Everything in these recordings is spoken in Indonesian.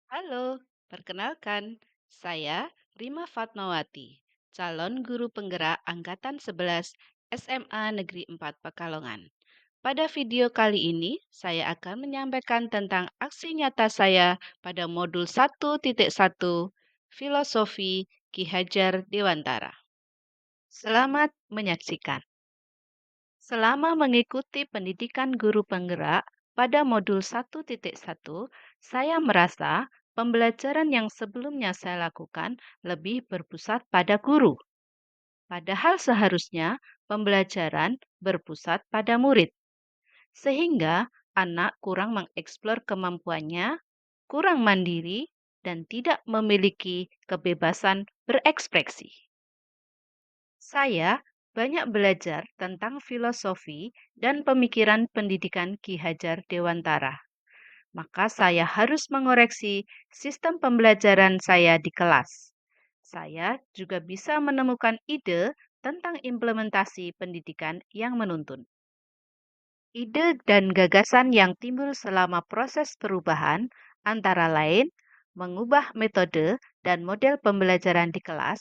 Halo, perkenalkan, saya Rima Fatmawati, calon guru penggerak Angkatan 11 SMA Negeri 4 Pekalongan. Pada video kali ini, saya akan menyampaikan tentang aksi nyata saya pada modul 1.1 Filosofi Ki Hajar Dewantara. Selamat menyaksikan. Selama mengikuti pendidikan guru penggerak pada modul 1.1, saya merasa pembelajaran yang sebelumnya saya lakukan lebih berpusat pada guru. Padahal seharusnya pembelajaran berpusat pada murid, sehingga anak kurang mengeksplor kemampuannya, kurang mandiri, dan tidak memiliki kebebasan berekspresi. Saya banyak belajar tentang filosofi dan pemikiran pendidikan Ki Hajar Dewantara. Maka saya harus mengoreksi sistem pembelajaran saya di kelas. Saya juga bisa menemukan ide tentang implementasi pendidikan yang menuntun. Ide dan gagasan yang timbul selama proses perubahan antara lain mengubah metode dan model pembelajaran di kelas,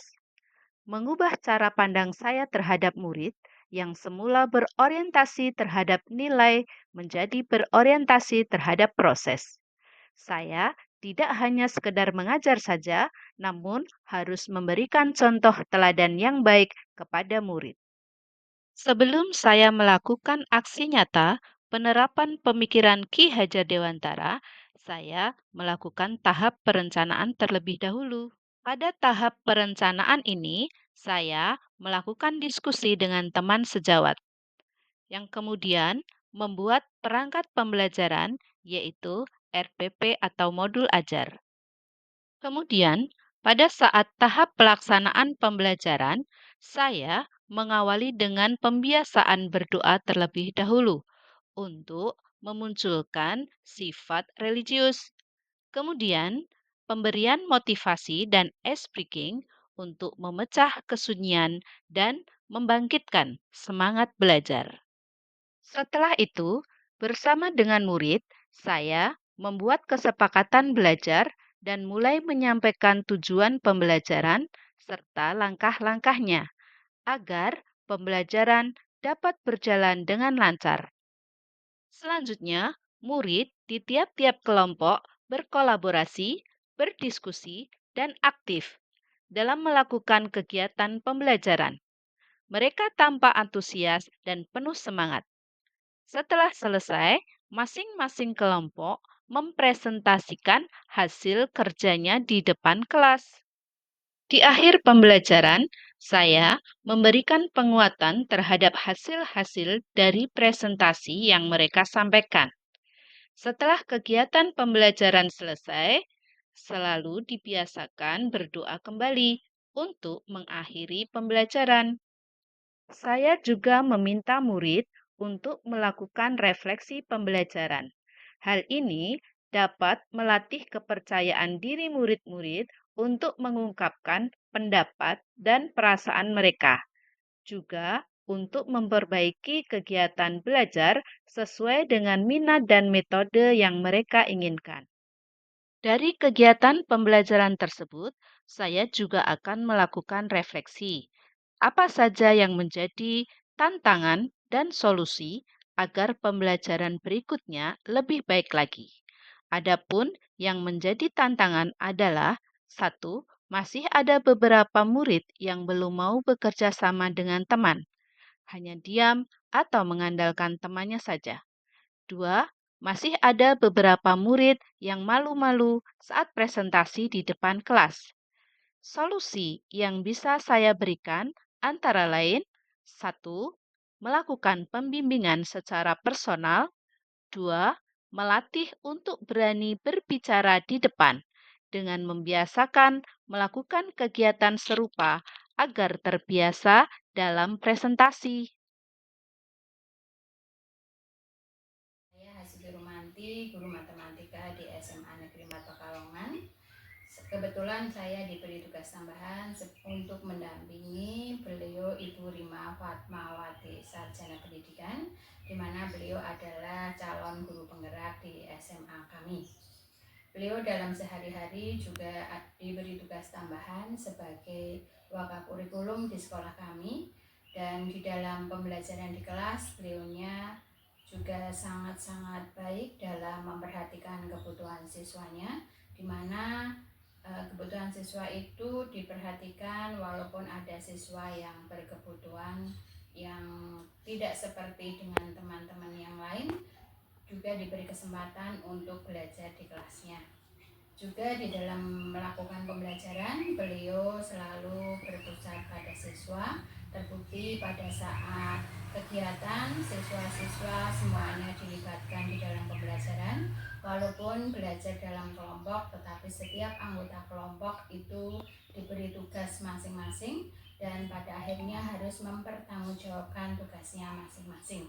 mengubah cara pandang saya terhadap murid yang semula berorientasi terhadap nilai menjadi berorientasi terhadap proses. Saya tidak hanya sekedar mengajar saja, namun harus memberikan contoh teladan yang baik kepada murid. Sebelum saya melakukan aksi nyata penerapan pemikiran Ki Hajar Dewantara, saya melakukan tahap perencanaan terlebih dahulu. Pada tahap perencanaan ini, saya melakukan diskusi dengan teman sejawat yang kemudian membuat perangkat pembelajaran, yaitu RPP atau modul ajar. Kemudian, pada saat tahap pelaksanaan pembelajaran, saya mengawali dengan pembiasaan berdoa terlebih dahulu untuk memunculkan sifat religius. Kemudian, pemberian motivasi dan ice breaking untuk memecah kesunyian dan membangkitkan semangat belajar. Setelah itu, bersama dengan murid, saya membuat kesepakatan belajar dan mulai menyampaikan tujuan pembelajaran serta langkah-langkahnya agar pembelajaran dapat berjalan dengan lancar. Selanjutnya, murid di tiap-tiap kelompok berkolaborasi, berdiskusi, dan aktif dalam melakukan kegiatan pembelajaran. Mereka tampak antusias dan penuh semangat. Setelah selesai, masing-masing kelompok mempresentasikan hasil kerjanya di depan kelas. Di akhir pembelajaran, saya memberikan penguatan terhadap hasil-hasil dari presentasi yang mereka sampaikan. Setelah kegiatan pembelajaran selesai, selalu dibiasakan berdoa kembali untuk mengakhiri pembelajaran. Saya juga meminta murid untuk melakukan refleksi pembelajaran. Hal ini dapat melatih kepercayaan diri murid-murid untuk mengungkapkan pendapat dan perasaan mereka, juga untuk memperbaiki kegiatan belajar sesuai dengan minat dan metode yang mereka inginkan. Dari kegiatan pembelajaran tersebut, saya juga akan melakukan refleksi. Apa saja yang menjadi tantangan dan solusi agar pembelajaran berikutnya lebih baik lagi? Adapun yang menjadi tantangan adalah satu, masih ada beberapa murid yang belum mau bekerja sama dengan teman, hanya diam atau mengandalkan temannya saja. Dua, masih ada beberapa murid yang malu-malu saat presentasi di depan kelas. Solusi yang bisa saya berikan antara lain: satu, melakukan pembimbingan secara personal; dua, melatih untuk berani berbicara di depan dengan membiasakan melakukan kegiatan serupa agar terbiasa dalam presentasi. Saya Hasbi Rumanti, guru matematika di SMA Negeri 4 Pekalongan. Kebetulan saya diberi tugas tambahan untuk mendampingi beliau Ibu Rima Fatmawati, Sarjana Pendidikan, di mana beliau adalah calon guru penggerak di SMA kami. Beliau dalam sehari-hari juga diberi tugas tambahan sebagai wakakurikulum di sekolah kami, dan di dalam pembelajaran di kelas beliaunya juga sangat-sangat baik dalam memperhatikan kebutuhan siswanya, di mana kebutuhan siswa itu diperhatikan walaupun ada siswa yang berkebutuhan yang tidak seperti dengan teman-teman yang lain, juga diberi kesempatan untuk belajar di kelasnya. Juga di dalam melakukan pembelajaran, beliau selalu berpusat pada siswa. Terbukti pada saat kegiatan, siswa-siswa semuanya dilibatkan di dalam pembelajaran. Walaupun belajar dalam kelompok, tetapi setiap anggota kelompok itu diberi tugas masing-masing dan pada akhirnya harus mempertanggungjawabkan tugasnya masing-masing.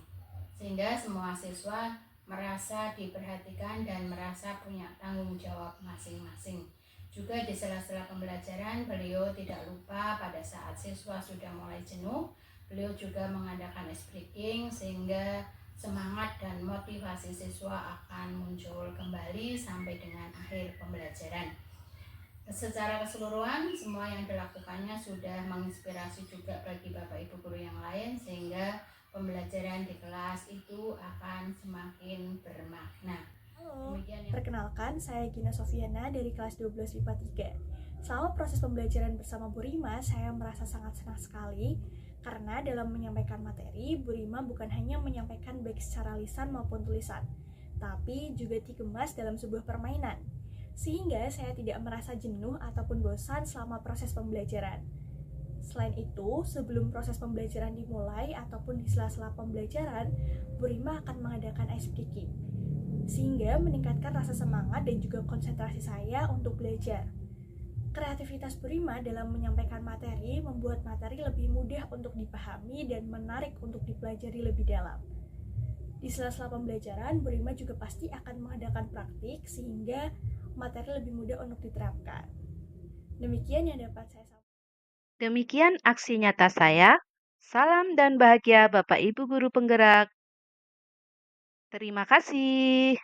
Sehingga semua siswa merasa diperhatikan dan merasa punya tanggung jawab masing-masing. Juga di sela-sela pembelajaran, beliau tidak lupa pada saat siswa sudah mulai jenuh, beliau juga mengadakan ice breaking sehingga semangat dan motivasi siswa akan muncul kembali sampai dengan akhir pembelajaran. Secara keseluruhan, semua yang dilakukannya sudah menginspirasi juga bagi Bapak Ibu guru yang lain, sehingga pembelajaran di kelas itu akan semakin bermakna. Halo, perkenalkan saya Gina Sofiana dari kelas 12 IPA 3. Selama proses pembelajaran bersama Bu Rima, saya merasa sangat senang sekali karena dalam menyampaikan materi, Bu Rima bukan hanya menyampaikan baik secara lisan maupun tulisan, tapi juga dikemas dalam sebuah permainan. Sehingga saya tidak merasa jenuh ataupun bosan selama proses pembelajaran. Selain itu, sebelum proses pembelajaran dimulai ataupun di sela-sela pembelajaran, Bu Rima akan mengadakan ice breaking, sehingga meningkatkan rasa semangat dan juga konsentrasi saya untuk belajar. Kreativitas Bu Rima dalam menyampaikan materi membuat materi lebih mudah untuk dipahami dan menarik untuk dipelajari lebih dalam. Di sela-sela pembelajaran, Bu Rima juga pasti akan mengadakan praktik sehingga materi lebih mudah untuk diterapkan. Demikian yang dapat saya sampaikan. Demikian aksi nyata saya. Salam dan bahagia Bapak Ibu guru penggerak. Terima kasih.